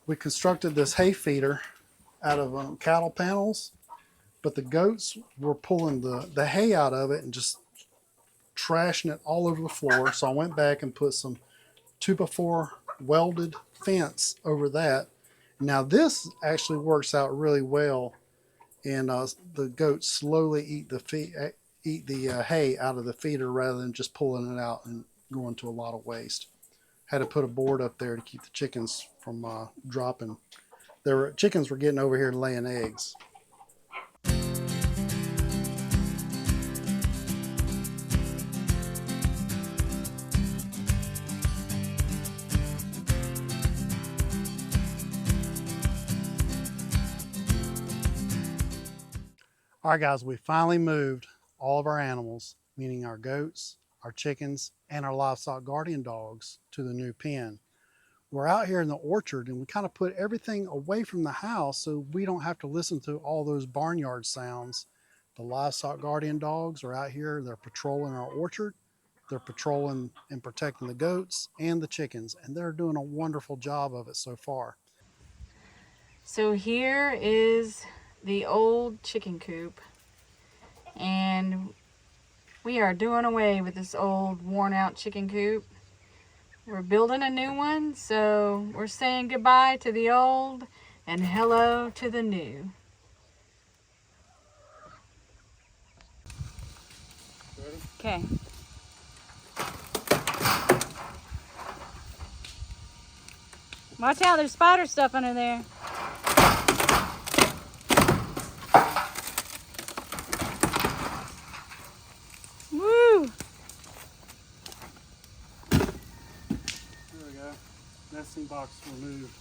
We constructed this hay feeder out of cattle panels, but the goats were pulling the hay out of it and just trashing it all over the floor. So I went back and put some 2x4 welded fence over that. Now this actually works out really well, and the goats slowly eat the hay out of the feeder rather than just pulling it out and going to a lot of waste. Had to put a board up there to keep the chickens from dropping. Chickens were getting over here and laying eggs. All right, guys, we finally moved all of our animals, meaning our goats, our chickens, and our livestock guardian dogs, to the new pen. We're out here in the orchard, and we kind of put everything away from the house so we don't have to listen to all those barnyard sounds. The livestock guardian dogs are out here. They're patrolling our orchard. They're patrolling and protecting the goats and the chickens, and they're doing a wonderful job of it so far. So here is the old chicken coop, and we are doing away with this old worn out chicken coop. We're building a new one, so we're saying goodbye to the old and hello to the new. Ready? Okay. Watch out, there's spider stuff under there. Woo! There we go. Nesting box removed.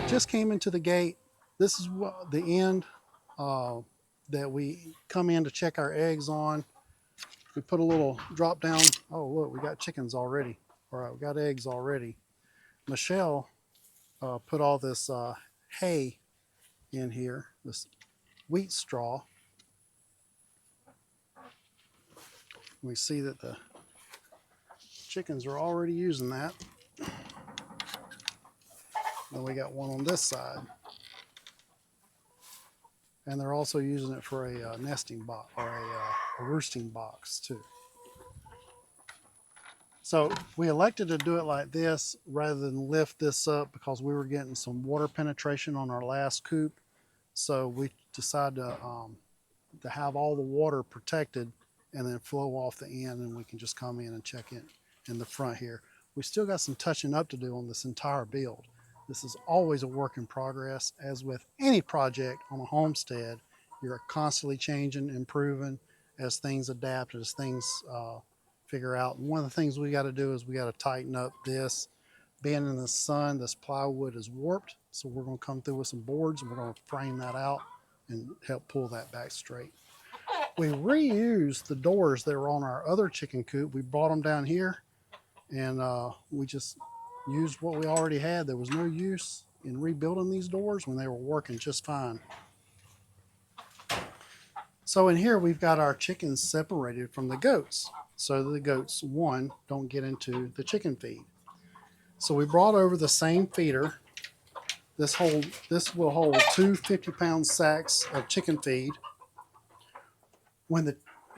Just came into the gate. This is the end that we come in to check our eggs on. We put a little drop down. Oh, look, we got chickens already. All right, we got eggs already. Michelle put all this hay in here, this wheat straw. We see that the chickens are already using that. Then we got one on this side. And they're also using it for a nesting box or a roosting box too. So we elected to do it like this rather than lift this up because we were getting some water penetration on our last coop. So we decided to have all the water protected and then flow off the end, and we can just come in and check in the front here. We still got some touching up to do on this entire build. This is always a work in progress. As with any project on a homestead, you're constantly changing, improving as things adapt, as things figure out. And one of the things we got to do is we got to tighten up this. Being in the sun, this plywood is warped, so we're going to come through with some boards and we're going to frame that out and help pull that back straight. We reused the doors that were on our other chicken coop. We brought them down here, and we just used what we already had. There was no use in rebuilding these doors when they were working just fine. So in here we've got our chickens separated from the goats, so that the goats, one, don't get into the chicken feed. So we brought over the same feeder. This will hold two 50-pound sacks of chicken feed. When the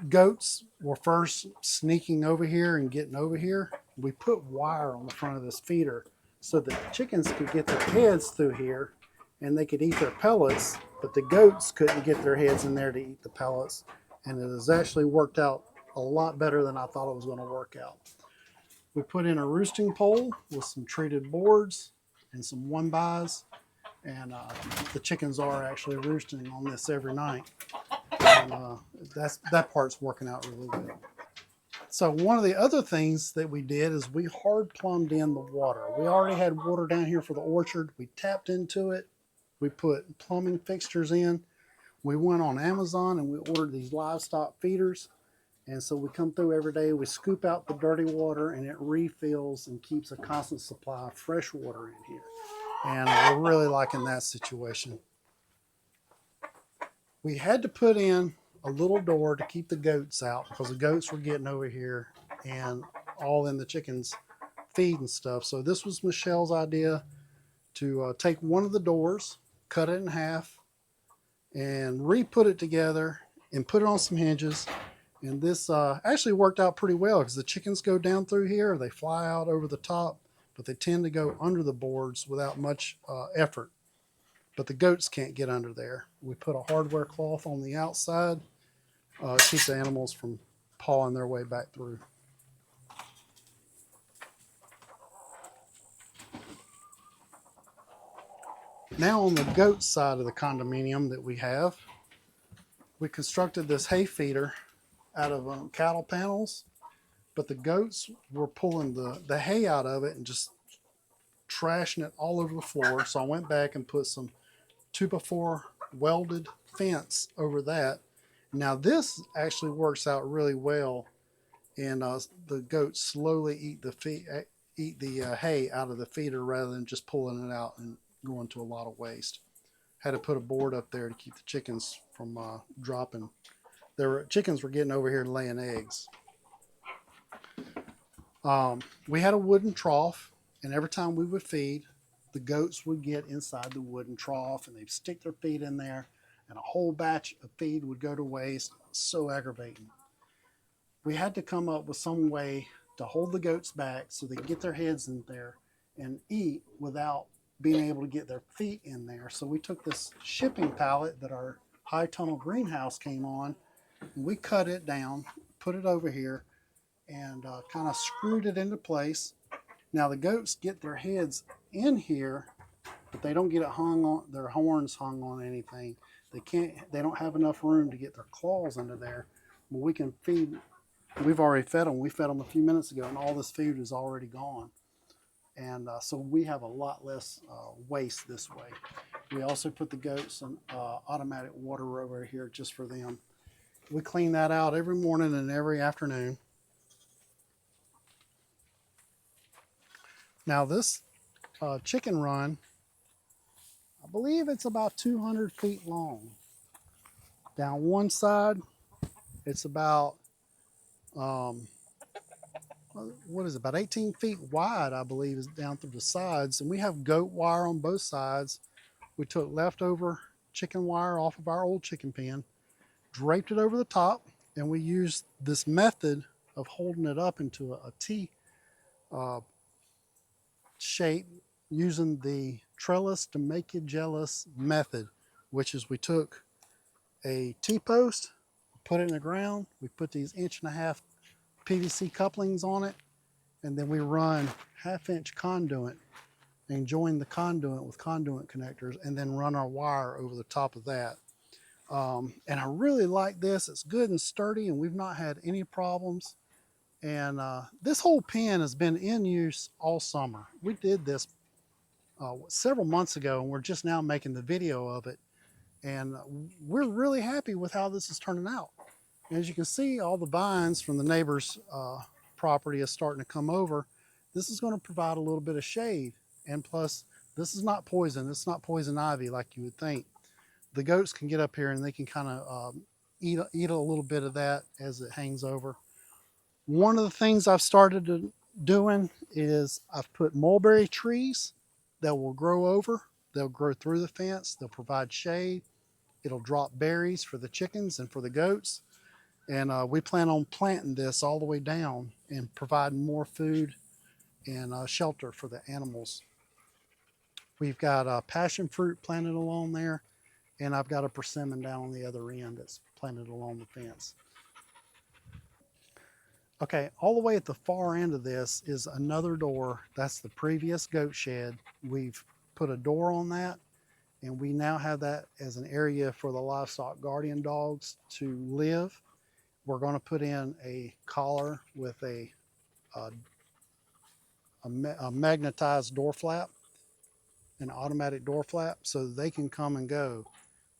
goats were first sneaking over here and getting over here, we put wire on the front of this feeder so that the chickens could get their heads through here and they could eat their pellets, but the goats couldn't get their heads in there to eat the pellets. And it has actually worked out a lot better than I thought it was going to work out. We put in a roosting pole with some treated boards and some 1-bys, and the chickens are actually roosting on this every night. And that part's working out really well. So one of the other things that we did is we hard plumbed in the water. We already had water down here for the orchard. We tapped into it. We put plumbing fixtures in. We went on Amazon and we ordered these livestock feeders. And so we come through every day, we scoop out the dirty water, and it refills and keeps a constant supply of fresh water in here. And we're really liking that situation. We had to put in a little door to keep the goats out because the goats were getting over here and all in the chickens' feed and stuff. So this was Michelle's idea to take one of the doors, cut it in half, and re-put it together and put it on some hinges. And this actually worked out pretty well because the chickens go down through here, they fly out over the top, but they tend to go under the boards without much effort. But the goats can't get under there. We put a hardware cloth on the outside to keep the animals from pawing their way back through. Now on the goat side of the condominium that we have, we constructed this hay feeder out of cattle panels, but the goats were pulling the hay out of it and just trashing it all over the floor. So I went back and put some 2x4 welded fence over that. Now this actually works out really well, and the goats slowly eat the hay out of the feeder rather than just pulling it out and going to a lot of waste. Had to put a board up there to keep the chickens from dropping. Chickens were getting over here and laying eggs. We had a wooden trough, and every time we would feed, the goats would get inside the wooden trough and they'd stick their feet in there, and a whole batch of feed would go to waste. So aggravating. We had to come up with some way to hold the goats back so they get their heads in there and eat without being able to get their feet in there. So we took this shipping pallet that our high tunnel greenhouse came on, and we cut it down, put it over here, and kind of screwed it into place. Now the goats get their heads in here, but they don't get it hung on, their horns hung on anything. They don't have enough room to get their claws under there. But we can feed, we've already fed them. We fed them a few minutes ago, and all this food is already gone. And so we have a lot less waste this way. We also put the goats in automatic water over here just for them. We clean that out every morning and every afternoon. Now this chicken run, I believe it's about 200 feet long. Down one side, it's about, what is it, about 18 feet wide, I believe, is down through the sides. And we have goat wire on both sides. We took leftover chicken wire off of our old chicken pen, draped it over the top, and we used this method of holding it up into a T shape using the trellis to make you jealous method, which is we took a T-post, put it in the ground, we put these 1.5-inch PVC couplings on it, and then we run 1/2-inch conduit and join the conduit with conduit connectors, and then run our wire over the top of that. And I really like this. It's good and sturdy, and we've not had any problems. And this whole pen has been in use all summer. We did this several months ago, and we're just now making the video of it. And we're really happy with how this is turning out. As you can see, all the vines from the neighbor's property is starting to come over. This is going to provide a little bit of shade. And plus, this is not poison. It's not poison ivy like you would think. The goats can get up here and they can kind of eat a little bit of that as it hangs over. One of the things I've started doing is I've put mulberry trees that will grow over. They'll grow through the fence. They'll provide shade. It'll drop berries for the chickens and for the goats. And we plan on planting this all the way down and providing more food and shelter for the animals. We've got passion fruit planted along there, and I've got a persimmon down on the other end that's planted along the fence. Okay, all the way at the far end of this is another door. That's the previous goat shed. We've put a door on that, and we now have that as an area for the livestock guardian dogs to live. We're going to put in a collar with a magnetized door flap, an automatic door flap, so they can come and go,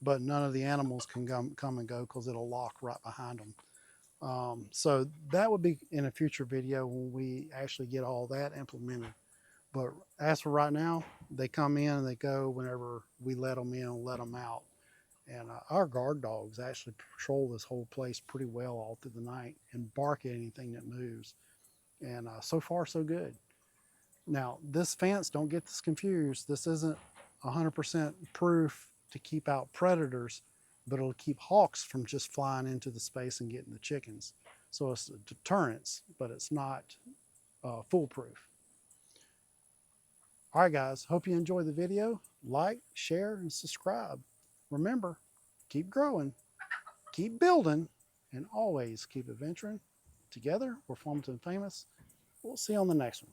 but none of the animals can come and go because it'll lock right behind them. So that would be in a future video when we actually get all that implemented. But as for right now, they come in and they go whenever we let them in and let them out. And our guard dogs actually patrol this whole place pretty well all through the night and bark at anything that moves. And so far, so good. Now, this fence, don't get this confused. This isn't 100% proof to keep out predators, but it'll keep hawks from just flying into the space and getting the chickens. So it's a deterrence, but it's not foolproof. All right, guys, hope you enjoyed the video. Like, share, and subscribe. Remember, keep growing, keep building, and always keep adventuring. Together, we're Farmington Famous. We'll see you on the next one.